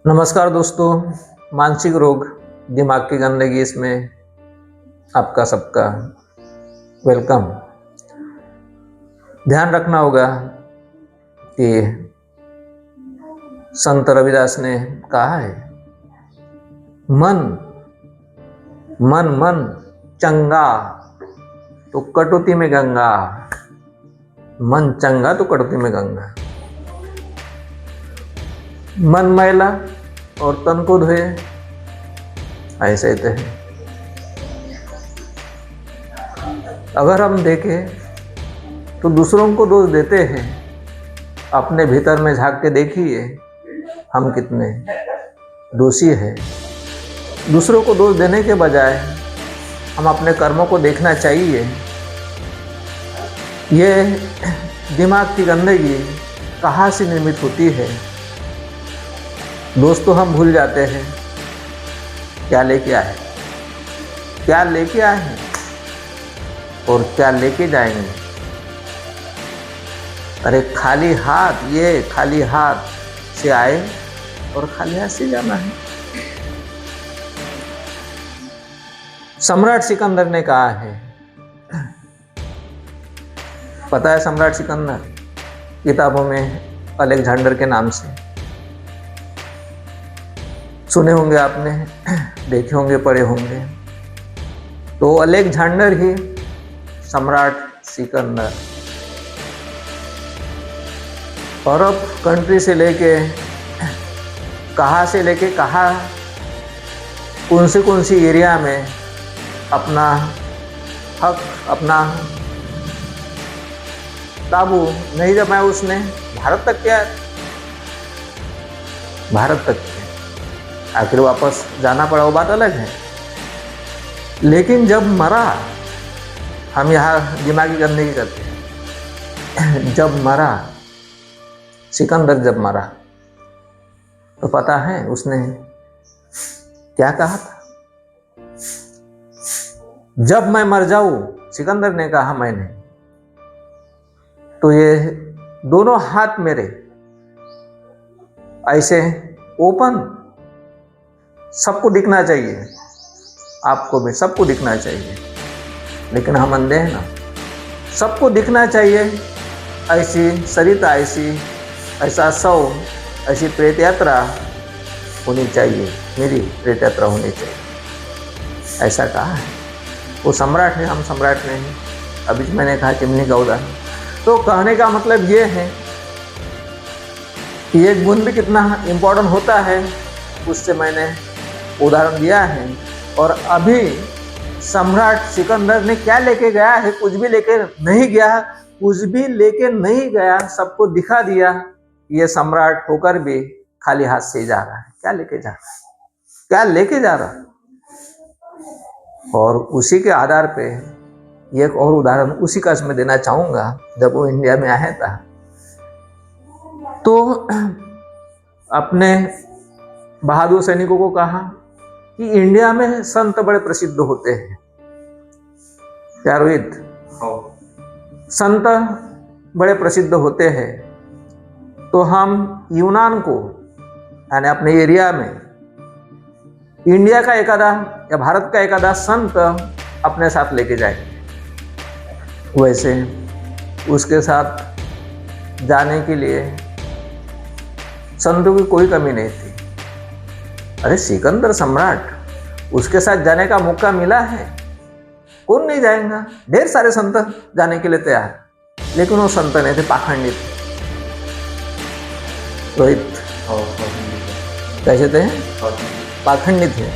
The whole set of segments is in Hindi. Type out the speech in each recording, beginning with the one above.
नमस्कार दोस्तों, मानसिक रोग, दिमाग की गंदगी, इसमें आपका सबका वेलकम। ध्यान रखना होगा कि संत रविदास ने कहा है, मन मन मन चंगा तो कटौती में गंगा, मन चंगा तो कटौती में गंगा। मन मैला और तन को धोए, ऐसे ही तो है। अगर हम देखें तो दूसरों को दोष देते हैं, अपने भीतर में झांक के देखिए हम कितने दोषी हैं। दूसरों को दोष देने के बजाय हम अपने कर्मों को देखना चाहिए। ये दिमाग की गंदगी कहाँ से निर्मित होती है? दोस्तों, हम भूल जाते हैं क्या लेके आए, क्या लेके आए हैं और क्या लेके जाएंगे। अरे खाली हाथ, ये खाली हाथ से आए और खाली हाथ से जाना है। सम्राट सिकंदर ने कहा है, पता है सम्राट सिकंदर? किताबों में अलेक्जेंडर के नाम से सुने होंगे आपने, देखे होंगे, पढ़े होंगे। तो अलेक्जेंडर ही सम्राट सिकंदर। अरब कंट्री से लेके कहाँ से लेके कहाँ, कौन सी एरिया में अपना हक, अपना काबू नहीं जमाया उसने। भारत तक क्या, भारत तक आखिर वापस जाना पड़ा, वो बात अलग है। लेकिन जब मरा, हम यहाँ दिमागी गंदगी करते हैं। जब मरा सिकंदर, जब मरा तो पता है उसने क्या कहा था? जब मैं मर जाऊं, सिकंदर ने कहा मैंने, तो ये दोनों हाथ मेरे ऐसे ओपन, सबको दिखना चाहिए, आपको भी सबको दिखना चाहिए। लेकिन हम अंधे हैं ना, सबको दिखना चाहिए। ऐसी सरिता, ऐसा शव, ऐसी प्रेत यात्रा होनी चाहिए, मेरी प्रेत यात्रा होनी चाहिए, ऐसा कहा है। वो सम्राट है, हम सम्राट नहीं। अभी मैंने कहा चिमनी का उदाहरण। तो कहने का मतलब ये है कि एक गुण भी कितना इम्पोर्टेंट होता है, उससे मैंने उदाहरण दिया है। और अभी सम्राट सिकंदर ने क्या लेके गया है? कुछ भी लेके नहीं गया, कुछ भी लेके नहीं गया, सबको दिखा दिया। ये सम्राट होकर भी खाली हाथ से जा रहा है। क्या लेके जा रहा है? क्या लेके जा रहा है? और उसी के आधार पे एक और उदाहरण उसी का मैं देना चाहूंगा। जब वो इंडिया में आया था तो अपने बहादुर सैनिकों को कहा कि इंडिया में संत बड़े प्रसिद्ध होते हैं। क्या रोहित? संत बड़े प्रसिद्ध होते हैं, तो हम यूनान को, यानी अपने एरिया में इंडिया का एकादा या भारत का एकादा संत अपने साथ लेके जाएंगे। वैसे उसके साथ जाने के लिए संतों की कोई कमी नहीं थी। अरे सिकंदर सम्राट, उसके साथ जाने का मौका मिला है, कौन नहीं जाएगा? ढेर सारे संत जाने के लिए तैयार, लेकिन वो संत नहीं थे, पाखंडी थे। रोहित, कैसे थे? पाखंडी थे।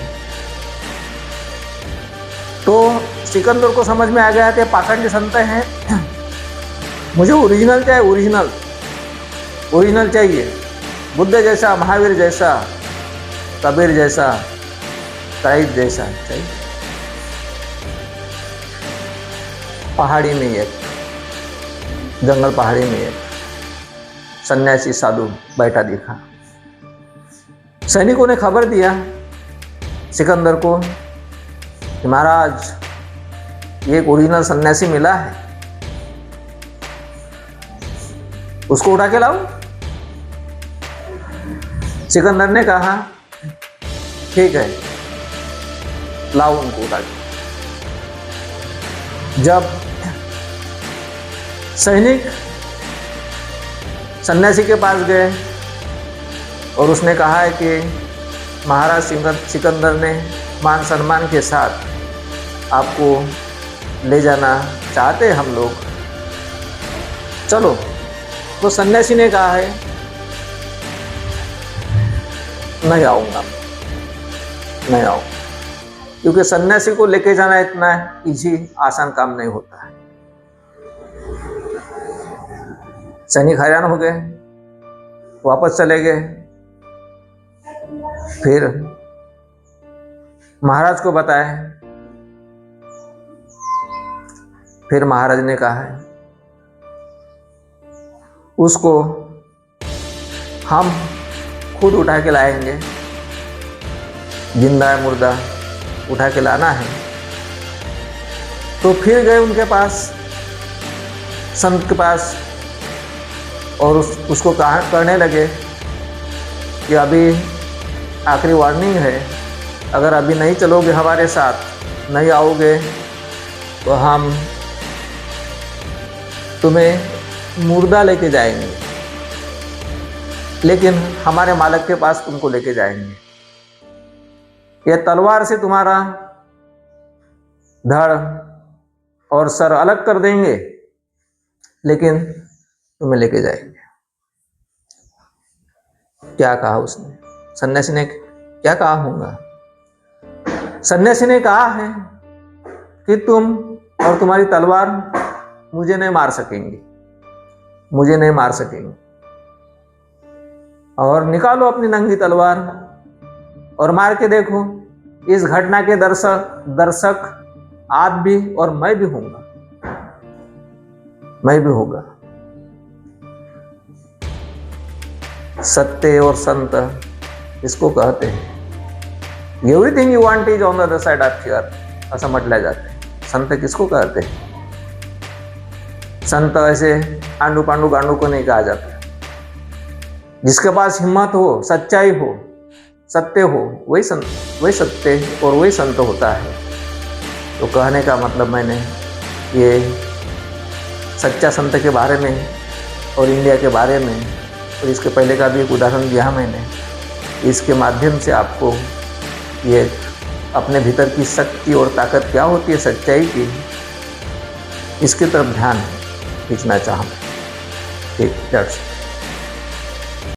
तो सिकंदर को समझ में आ गया कि पाखंडी संत हैं, मुझे ओरिजिनल चाहिए, ओरिजिनल चाहिए। बुद्ध जैसा, महावीर जैसा, कबीर जैसा, क्राइस्ट जैसा चाहिए। पहाड़ी में एक, जंगल पहाड़ी में एक सन्यासी साधु बैठा दिखा। सैनिकों ने खबर दिया सिकंदर को कि महाराज, ये एक ओरिजिनल सन्यासी मिला है, उसको उठा के लाओ। सिकंदर ने कहा ठीक है, लाओ उनको उठा के। जब सैनिक सन्यासी के पास गए और उसने कहा है कि महाराज सिकंदर ने मान सम्मान के साथ आपको ले जाना चाहते हैं हम लोग, चलो। तो सन्यासी ने कहा है नहीं आऊँगा, नहीं आऊँगा, क्योंकि सन्यासी को लेके जाना इतना इजी आसान काम नहीं होता है। सैनिक हैरान हो गए, वापस चले गए। फिर महाराज को बताया। फिर महाराज ने कहा है उसको हम खुद उठा के लाएंगे, जिंदा है मुर्दा उठा के लाना है। तो फिर गए उनके पास, संत के पास, और उसको कहने लगे कि अभी आखिरी वार्निंग है, अगर अभी नहीं चलोगे हमारे साथ, नहीं आओगे तो हम तुम्हें मुर्दा लेके जाएंगे, लेकिन हमारे मालिक के पास तुमको लेके जाएंगे। ये तलवार से तुम्हारा धड़ और सर अलग कर देंगे, लेकिन तुम्हें लेके जाएंगे। क्या कहा उसने? सन्यासी ने क्या कहा होगा? सन्यासी ने कहा है कि तुम और तुम्हारी तलवार मुझे नहीं मार सकेंगे, मुझे नहीं मार सकेंगे। और निकालो अपनी नंगी तलवार और मार के देखो। इस घटना के दर्शक आप भी और मैं भी होऊंगा, मैं भी होगा। सत्य और संत इसको कहते हैं। Everything you want is on the other side of here, ऐसा म्हटलं जाते हैं। संत किसको कहते हैं? संत ऐसे आंडू पांडू गांडू को नहीं कहा जाता। जिसके पास हिम्मत हो, सच्चाई हो, सत्य हो, वही सत्य और वही संत होता है। तो कहने का मतलब मैंने ये सच्चा संत के बारे में और इंडिया के बारे में, और इसके पहले का भी एक उदाहरण दिया मैंने। इसके माध्यम से आपको ये अपने भीतर की शक्ति और ताकत क्या होती है सच्चाई की, इसकी तरफ ध्यान खींचना चाहूँ। ठीक, दैट्स